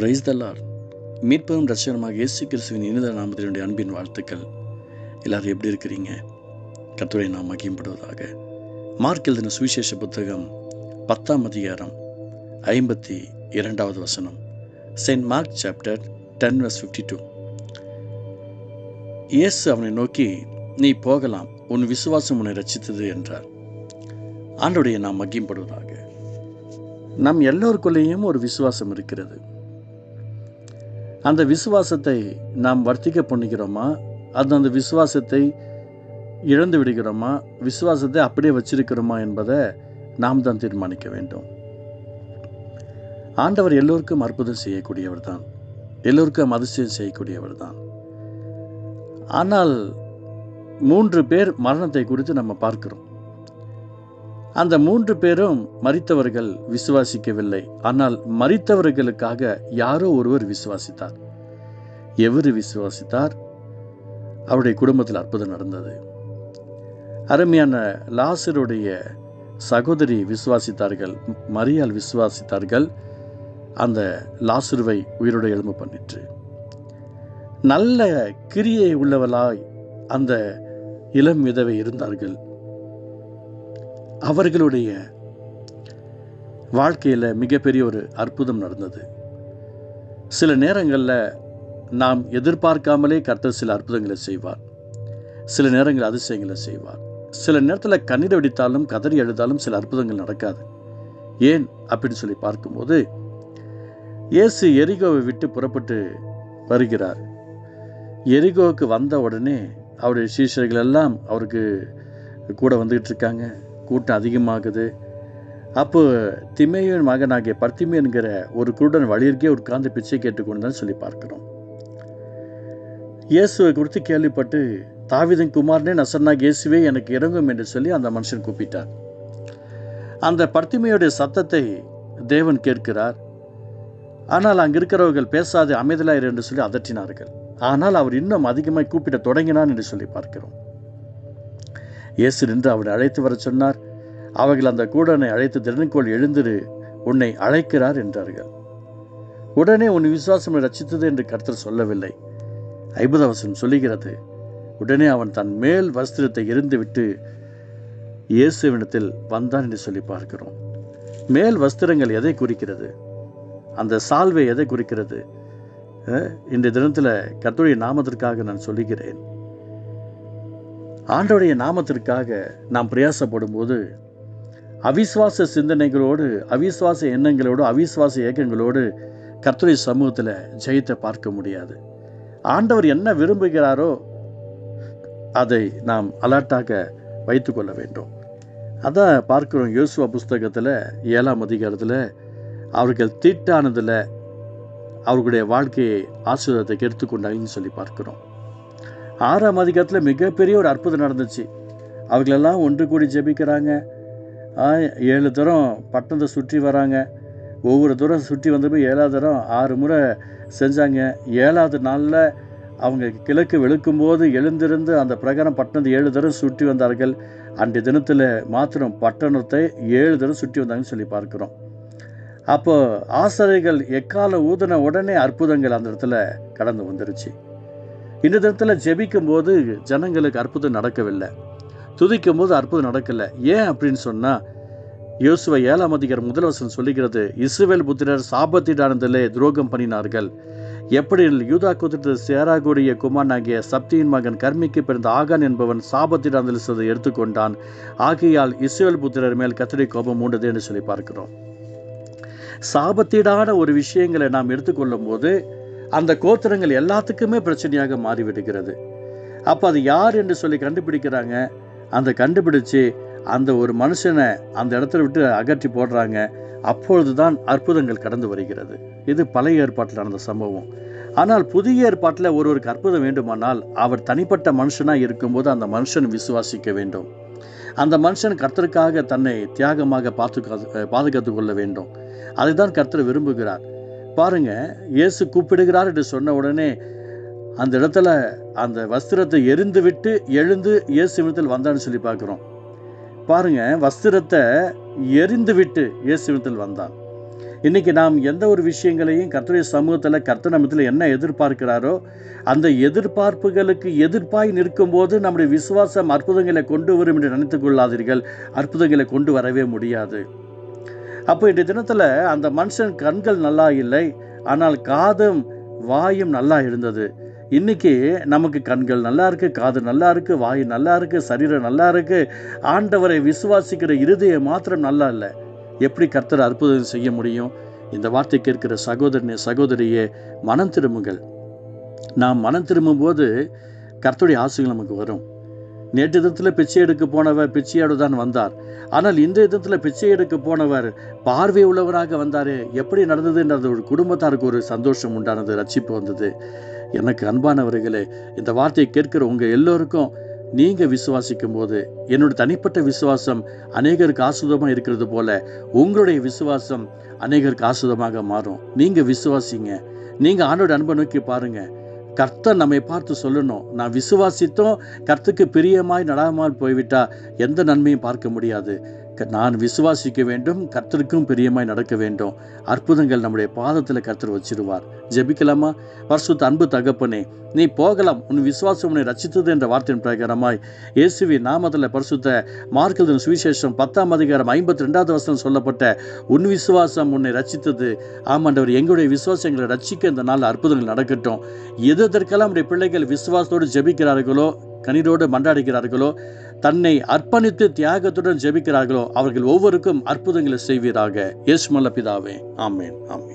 Praise the Lord. மீட்பரும் ரட்சகருமாக இயேசு கிறிஸ்துவின் இனித நாமத்தினுடைய அன்பின் வாழ்த்துக்கள். எல்லாரும் எப்படி இருக்கிறீங்க? கர்த்தரை நாம் மகிமைப்படுவதாக. மார்க் எழுதின சுவிசேஷ புத்தகம் 10ஆம் அதிகாரம் 52வது வசனம். Saint mark chapter 10:52. இயேசு அவனை நோக்கி, நீ போகலாம், உன் விசுவாசம் உன்னை ரட்சித்தது என்றார். ஆண்டவருடைய நாம் மகிமைப்படுவதாக. நம் எல்லோருக்குள்ளேயும் ஒரு விசுவாசம் இருக்கிறது. அந்த விசுவாசத்தை நாம் வர்த்திக்க பண்ணிக்கிறோமா, அந்த விசுவாசத்தை இழந்து விடுகிறோமா, விசுவாசத்தை அப்படியே வச்சிருக்கிறோமா என்பதை நாம் தான் தீர்மானிக்க வேண்டும். ஆண்டவர் எல்லோருக்கும் அற்புதம் செய்யக்கூடியவர் தான், எல்லோருக்கும் அதிசயம் செய்யக்கூடியவர் தான். ஆனால் 3 பேர் மரணத்தை குறித்து நம்ம பார்க்கிறோம். அந்த 3 பேரும் மரித்தவர்கள் விசுவாசிக்கவில்லை. ஆனால் மரித்தவர்களுக்காக யாரோ ஒருவர் விசுவாசித்தார். எவர் விசுவாசித்தார்? அவருடைய குடும்பத்தில் அற்புதம் நடந்தது. அருமையான லாசருடைய சகோதரி விசுவாசித்தார்கள், மரியாள் விசுவாசித்தார்கள். அந்த லாசருவை உயிரோடு எழும்ப பண்ணிற்று. நல்ல கிரியை உள்ளவளாய் அந்த இளம் விதவை இருந்தார்கள். அவர்களுடைய வாழ்க்கையில் மிகப்பெரிய ஒரு அற்புதம் நடந்தது. சில நேரங்களில் நாம் எதிர்பார்க்காமலே கர்த்தர் சில அற்புதங்களை செய்வார். சில நேரங்கள் அதிசயங்களை செய்வார். சில நேரத்தில் கண்ணீர் வடித்தாலும் கதறி எழுதாலும் சில அற்புதங்கள் நடக்காது. ஏன் அப்படின்னு சொல்லி பார்க்கும்போது, இயேசு எரிகோவை விட்டு புறப்பட்டு வருகிறார். எரிகோவுக்கு வந்த உடனே அவருடைய சீஷர்கள் எல்லாம் அவருக்கு கூட வந்துக்கிட்டு இருக்காங்க. கூட்டம் அதிகமாகுது. அப்போ திமேயின் மகனாகிய பர்த்திமே என்கிற ஒரு குருடன் வழியிற்கே உட்கார்ந்து பிச்சை கேட்டுக்கொண்டுதான் சொல்லி பார்க்கிறோம். இயேசுவை குறித்து கேள்விப்பட்டு, தாவீதின் குமாரனே நசரேயனாகிய இயேசுவே எனக்கு இறங்கும் என்று சொல்லி அந்த மனுஷன் கூப்பிட்டார். அந்த பர்த்திமேயுடைய சத்தத்தை தேவன் கேட்கிறார். ஆனால் அங்கே இருக்கிறவர்கள் பேசாது அமைதலாயிரு என்று சொல்லி அதட்டினார்கள். ஆனால் அவர் இன்னும் அதிகமாக கூப்பிட தொடங்கினான் என்று சொல்லி பார்க்கிறோம். இயேசு நின்று அவனை அழைத்து வர சொன்னார். அவர்கள் அந்த கூடனை அழைத்து, திறன்கோள் எழுந்திரு, உன்னை அழைக்கிறார் என்றார்கள். உடனே உன் விசுவாசம் ரட்சித்தது என்று கர்த்தர் சொல்லவில்லை. 50 வசனம் சொல்லுகிறது, உடனே அவன் தன் மேல் வஸ்திரத்தை எறிந்துவிட்டு இயேசுவிடத்தில் வந்தான் என்று சொல்லி பார்க்கிறோம். மேல் வஸ்திரங்கள் எதை குறிக்கிறது? அந்த சால்வை எதை குறிக்கிறது? இன்றைய தினத்தில் கர்த்தருடைய நாமத்திற்காக நான் சொல்லுகிறேன். ஆண்டவருடைய நாமத்திற்காக நாம் பிரயாசப்படும் போது அவிசுவாச சிந்தனைகளோடு, அவிசுவாச எண்ணங்களோடு, அவிசுவாச ஏக்கங்களோடு கர்த்தருடைய சமூகத்தில் ஜெயத்தை பார்க்க முடியாது. ஆண்டவர் என்ன விரும்புகிறாரோ அதை நாம் அலர்ட்டாக வைத்து கொள்ள வேண்டும். அதான் பார்க்கிறோம். யோசுவா புஸ்தகத்தில் 7ஆம் அதிகாரத்தில் அவர்கள் தீட்டானதில் அவர்களுடைய வாழ்க்கையை ஆசீர்வாதத்தை எடுத்துக்கொண்டாங்கன்னு சொல்லி பார்க்கிறோம். 6ஆம் அதிகாரத்தில் மிகப்பெரிய ஒரு அற்புதம் நடந்துச்சு. அவர்களெல்லாம் ஒன்று கூடி ஜெபிக்கிறாங்க. 7 தரம் பட்டணத்தை சுற்றி வராங்க. ஒவ்வொரு தூரம் சுற்றி வந்த போய் 7ஆவது தரம் 6 முறை செஞ்சாங்க. 7ஆவது நாளில் அவங்க கிழக்கு வெளுக்கும்போது எழுந்திருந்து அந்த பிரகாரம் பட்டணத்தை 7 தரம் சுற்றி வந்தார்கள். அன்றைய தினத்தில் மாத்திரம் பட்டணத்தை 7 தரம் சுற்றி வந்தாங்கன்னு சொல்லி பார்க்குறோம். அப்போ ஆசாரியர்கள் எக்கால ஊதின உடனே அற்புதங்கள் அந்த இடத்துல கடந்து வந்துருச்சு. இந்த தினத்தில் ஜெபிக்கும் போது ஜனங்களுக்கு அற்புதம் நடக்கவில்லை. துதிக்கும் போது அற்புதம் நடக்கலை. ஏன் அப்படின்னு சொன்னால், யோசுவா 7ஆம் அதிகாரம் 1 வசனம் சொல்லுகிறது, இஸ்ரவேல் புத்திரர் சாபத்தீடானதிலே துரோகம் பண்ணினார்கள். எப்படி யூதா கோத்திரத்தில் சேராகுடைய குமாரனாகிய சப்தியின் மகன் கர்மிக்கு பிறந்த ஆகான் என்பவன் சாபத்தீடானதில் எடுத்துக்கொண்டான். ஆகையால் இஸ்ரவேல் புத்திரர் மேல் கர்த்தருடைய கோபம் மூண்டது என்று சொல்லி பார்க்கிறோம். சாபத்தீடான ஒரு விஷயங்களை நாம் எடுத்துக்கொள்ளும் போது அந்த கோத்திரங்கள் எல்லாத்துக்குமே பிரச்சனையாக மாறிவிடுகிறது. அப்போ அது யார் என்று சொல்லி கண்டுபிடிக்கிறாங்க. அந்த கண்டுபிடிச்சு அந்த ஒரு மனுஷனை அந்த இடத்துல விட்டு அகற்றி போடுறாங்க. அப்பொழுது தான் அற்புதங்கள் கடந்து வருகிறது. இது பழைய ஏற்பாட்டில் நடந்த சம்பவம். ஆனால் புதிய ஏற்பாட்டில் ஒருவருக்கு அற்புதம் வேண்டுமானால் அவர் தனிப்பட்ட மனுஷனாக இருக்கும்போது அந்த மனுஷன் விசுவாசிக்க வேண்டும். அந்த மனுஷன் கர்த்தருக்காக தன்னை தியாகமாக பாதுகாத்து கொள்ள வேண்டும். அதை தான் கர்த்தர் விரும்புகிறார். பாருங்க, இயேசு கூப்பிடுகிறார் என்று சொன்ன உடனே அந்த இடத்துல அந்த வஸ்திரத்தை எரிந்து விட்டு எழுந்து இயேசுவிடத்தில் வந்தான்னு சொல்லி பார்க்குறோம். பாருங்க, வஸ்திரத்தை எரிந்து விட்டு இயேசுவிடத்தில் வந்தான். இன்றைக்கி நாம் எந்த ஒரு விஷயங்களையும் கர்த்தருடைய சமூகத்தில் கர்த்தர் நம்மத்தில் என்ன எதிர்பார்க்கிறாரோ அந்த எதிர்பார்ப்புகளுக்கு எதிர்ப்பாய் நிற்கும்போது நம்முடைய விசுவாசம் அற்புதங்களை கொண்டு வரும் என்று நினைத்து கொள்ளாதீர்கள். அற்புதங்களை கொண்டு வரவே முடியாது. அப்போ இன்றைய தினத்தில் அந்த மனுஷன் கண்கள் நல்லா இல்லை, ஆனால் காதும் வாயும் நல்லா இருந்தது. இன்றைக்கி நமக்கு கண்கள் நல்லா இருக்குது, காது நல்லா இருக்குது, வாய் நல்லா இருக்குது, சரீரம் நல்லா இருக்குது. ஆண்டவரை விசுவாசிக்கிற இருதயம் மாத்திரம் நல்லா இல்லை. எப்படி கர்த்தர் அற்புதம் செய்ய முடியும்? இந்த வார்த்தை கேட்கிற சகோதரனே சகோதரியே, மனம் திரும்புங்கள். நாம் மனம் திரும்பும்போது கர்த்தருடைய ஆசீர்வாதம் நமக்கு வரும். நேற்று தினத்தில் பிச்சை எடுக்க போனவர் பிச்சையோடு தான் வந்தார். ஆனால் இந்த விதத்தில் பிச்சை எடுக்க போனவர் பார்வை உள்ளவராக வந்தார். எப்படி நடந்ததுன்றது ஒரு குடும்பத்தாருக்கு ஒரு சந்தோஷம் உண்டானது, ரட்சிப்பு வந்தது. எனக்கு அன்பானவர்களே, இந்த வார்த்தையை கேட்கிற உங்கள் எல்லோருக்கும் நீங்கள் விசுவாசிக்கும் போது என்னோட தனிப்பட்ட விசுவாசம் அநேகருக்கு ஆசுதமாக இருக்கிறது போல உங்களுடைய விசுவாசம் அநேகருக்கு ஆசுதமாக மாறும். நீங்கள் விசுவாசிங்க. நீங்கள் ஆண்டோட அன்பை நோக்கி பாருங்கள். கர்த்தர் நம்மை பார்த்து சொல்லணும், நான் விசுவாசித்தோம் கர்த்தருக்கு பிரியமாய் நடாமல் போய்விட்டா எந்த நன்மையும் பார்க்க முடியாது. நான் விசுவாசிக்க வேண்டும், கர்த்தருக்கும் பிரியமாய் நடக்க வேண்டும். அற்புதங்கள் நம்முடைய பாதத்தில் கர்த்தர் வச்சிருவார். ஜெபிக்கலாமா? பரிசுத்த அன்பு தகப்பனே, நீ போகலாம், உன் விசுவாசம் உன்னை ரட்சித்தது என்ற வார்த்தையின் பிரகாரமாய் இயேசுவின் நாமத்தில் பரிசுத்த மார்க் எழுதின சுவிசேஷம் 10ஆம் அதிகாரம் 52வது வசனம் சொல்லப்பட்ட உன் விசுவாசம் உன்னை ரட்சித்தது. ஆமாண்டவர், எங்களுடைய விசுவாசம் எங்களை ரட்சிக்க இந்த நாள் அற்புதங்கள் நடக்கட்டும். எதற்கெல்லாம் நம்முடைய பிள்ளைகள் விசுவாசத்தோடு ஜெபிக்கிறார்களோ, கண்ணீரோடு மன்றாடுகிறார்களோ, தன்னை அர்ப்பணித்து தியாகத்துடன் ஜெபிக்கிறார்களோ, அவர்கள் ஒவ்வொருக்கும் அற்புதங்களை செய்வீராக. இயேசு நல்ல பிதாவே, ஆமென், ஆமென்.